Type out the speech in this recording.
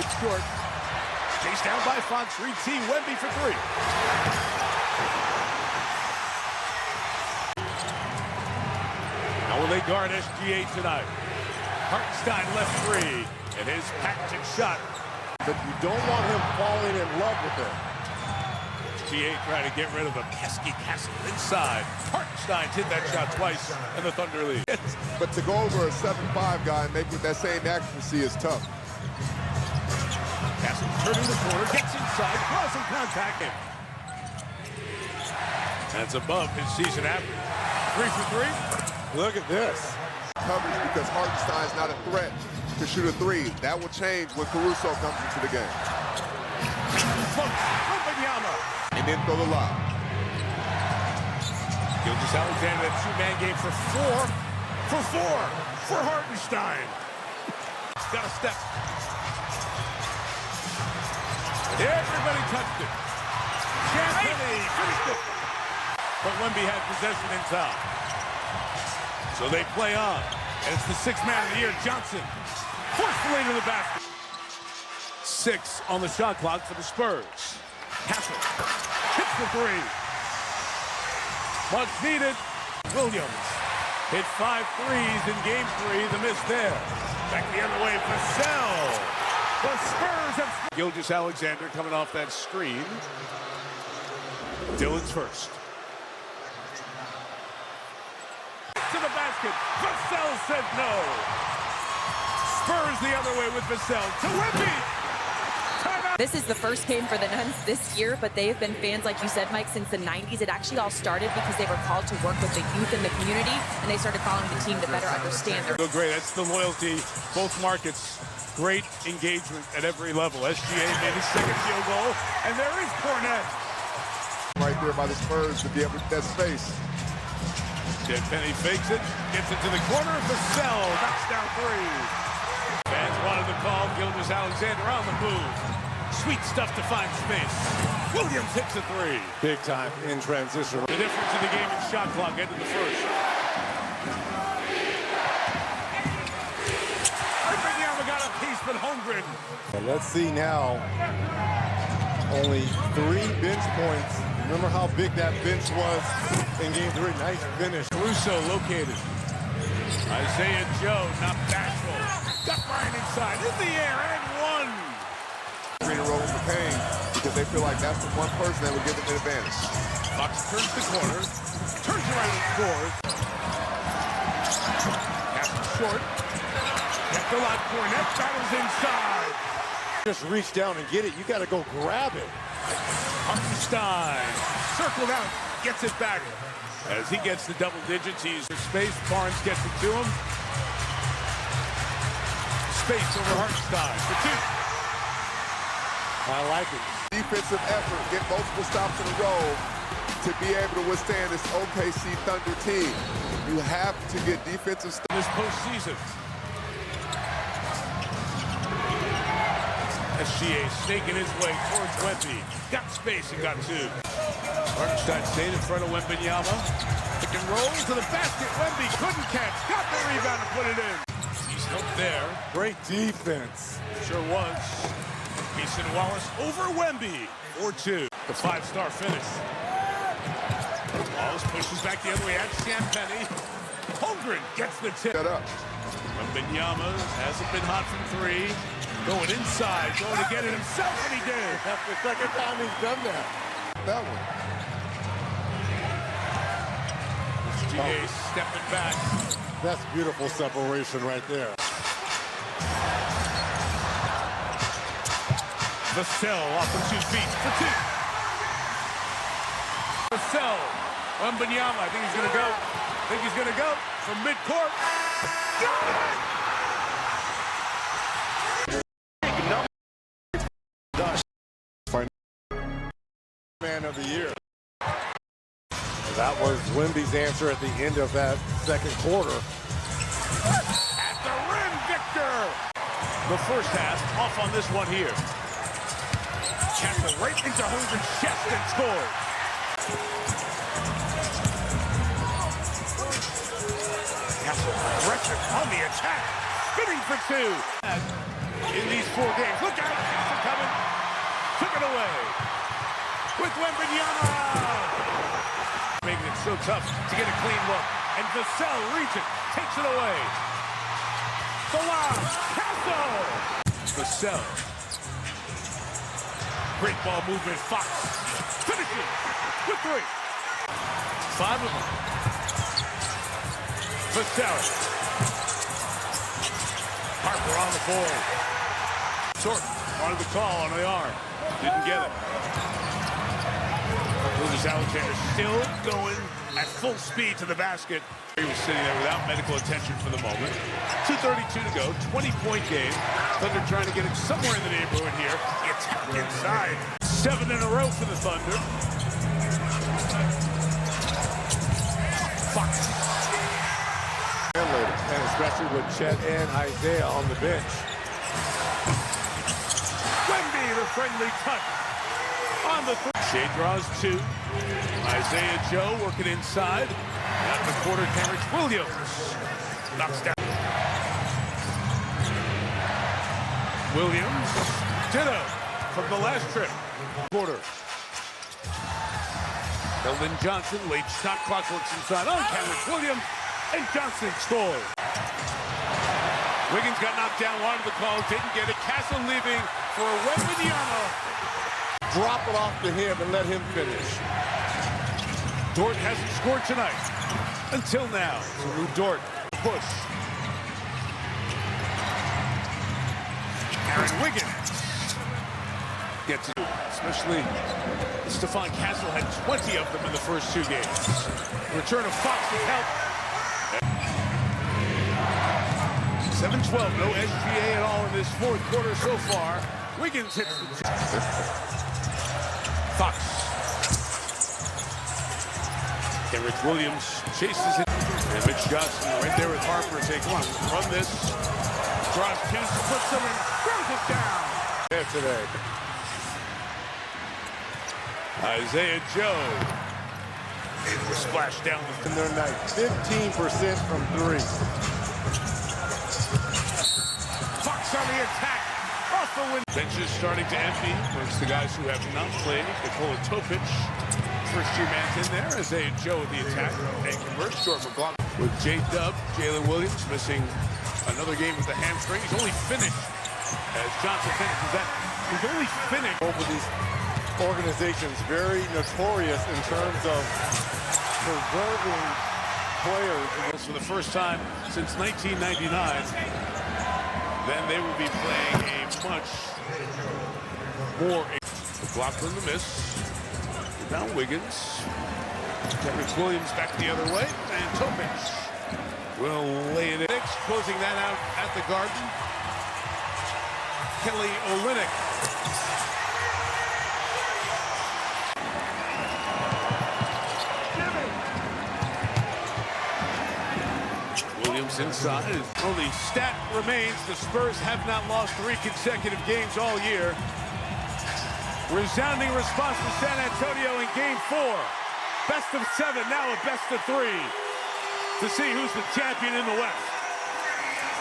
It's short. Chased down by Fox. 3T. Wemby for three. How will they guard SGA tonight? Hartenstein left three. And his patented shot. But you don't want him falling in love with it. SGA trying to get rid of the pesky Castle inside. Hartenstein hit that shot twice, and the Thunder lead. But to go over a 7-5 guy and make with that same accuracy is tough. Castle turning the corner, gets inside, crossing contact. That's above his season average. 3 for 3. Look at this. Coverage because Hartenstein's not a threat to shoot a three. That will change when Caruso comes into the game. And then throw the lob. Gilgeous-Alexander, that two-man game for Hartenstein. He's got a step. Everybody touched it. Champagny finished it. But Wemby had possession inside. So they play on. And it's the sixth man of the year, Johnson. Forcefully to the basket. 6 on the shot clock for the Spurs. Castle hits the three. Much needed. Williams hit 5 threes in game 3. The miss there. Back the other way, Vassell. The Spurs have... Gilgeous-Alexander coming off that screen. Dillon's first. To the basket. Vassell said no. Spurs the other way with Vassell to Wemby. This is the first game for the Nuns this year, but they've been fans, like you said, Mike, since the 90s. It actually all started because they were called to work with the youth in the community, and they started following the team to better understand their... So great. That's the loyalty. Both markets, great engagement at every level. SGA made his second field goal, and there is Cornette. Right there by the Spurs to be able to get that space. Penny fakes it, gets it to the corner. Vassell knocks down 3. Fans wanted to call Gilgeous-Alexander on the move. Sweet stuff to find space. Williams hits a 3. Big time in transition. The difference in the game in shot clock ended the first. Wembanyama got a piece, but Holmgren. And let's see now. Only 3 bench points. Remember how big that bench was in game 3. Nice finish. Caruso located. Isaiah Joe, not bashful. Got Bryant inside, in the air, and 1. Creating roles for Payne because they feel like that's the one person that would give them an advantage. Fox turns the corner, turns around and scores. Castle short. Kept the lot. Cornette battles inside. Just reach down and get it. You got to go grab it. Hartenstein circled out, gets it back. As he gets the double digits, he's for space. Barnes gets it to him. Space over Hartenstein for 2. I like it. Defensive effort, get multiple stops in a row to be able to withstand this OKC Thunder team. You have to get defensive stops. This postseason. SGA snaking his way towards Wemby. Got space and got 2. Hartenstein stayed in front of Wembanyama. Pick and roll to the basket. Wemby couldn't catch. Got the rebound and put it in. He's helped there. Great defense. Sure was. Mason Wallace over Wemby. 4-2. The 5-star finish. Wallace pushes back the other way at Champagny. Holmgren gets the tip. Set up. Wembanyama hasn't been hot from 3. Going inside, going to get it himself, and he did. That's the second time he's done that. That one. SGA stepping back. That's beautiful separation right there. Vassell off of 2 feet for 2. Vassell, Wembanyama, I think he's going to go from midcourt. Got it! Man of the year. That was Wemby's answer at the end of that second quarter. At the rim, Victor! The first half, off on this one here. Castle right into Holmgren's chest and scores. Castle aggressive on the attack. Spinning for 2. In these 4 games, look out! it away. With Wembanyama. Making it so tough to get a clean look. And Vassell reads it, takes it away. The lob, Castle. Vassell. Great ball movement, Fox. Finishes with 3. 5 of them. Vassell. Harper on the board. Short, wanted the call on the arm. Didn't get it. Lucas Alexander still going at full speed to the basket. He was sitting there without medical attention for the moment. 2:32 to go, 20-point game. Thunder trying to get it somewhere in the neighborhood here. It's inside. 7 in a row for the Thunder. Fox. And especially with Chet and Isaiah on the bench. Wemby, the friendly touch on the 3. Shea draws 2. Isaiah Joe working inside. Out of the quarter, Kenrich Williams knocks down. Williams, ditto from the last trip. Quarter. Eldon Johnson, late shot clock works inside on Kenrich Williams, and Johnson scores. Wiggins got knocked down, wanted the call, didn't get it. Castle leaving for a Wembanyama. Drop it off to him and let him finish. Dort hasn't scored tonight. Until now. So Lou Dort. Push. Aaron Wiggins gets it. Especially Stephon Castle had 20 of them in the first 2 games. Return of Fox with help. 7-12, no SGA at all in this 4th quarter so far. Wiggins hits the Fox. Kenrich Williams chases it. And Mitch Johnson right there with Harper. Say, come on, run this. Draws 2, splits them, and throws it down. There today. Isaiah Joe. Able to splash down In their night. 15% from 3. Fox on the attack. Off the win. Bench is starting to empty. There's the guys who have not played. Nikola Topic. First-year man's in there. Isaiah Joe with the attack. And converts Jordan McLaughlin. With J-Dub, Jalen Williams missing another game with the hamstring. He's only finished, as Johnson finishes that, he's only finished. Over these organizations, very notorious in terms of preserving players. For the first time since 1999, then they will be playing a much more. McLaughlin the miss. Now Wiggins. Kenrich Williams back the other way. And Topic will lay it in. Closing that out at the Garden. Kelly Olynyk. Williams inside. Only stat remains, the Spurs have not lost 3 consecutive games all year. Resounding response to San Antonio in Game 4. Best of 7, now a best of 3. To see who's the champion in the West.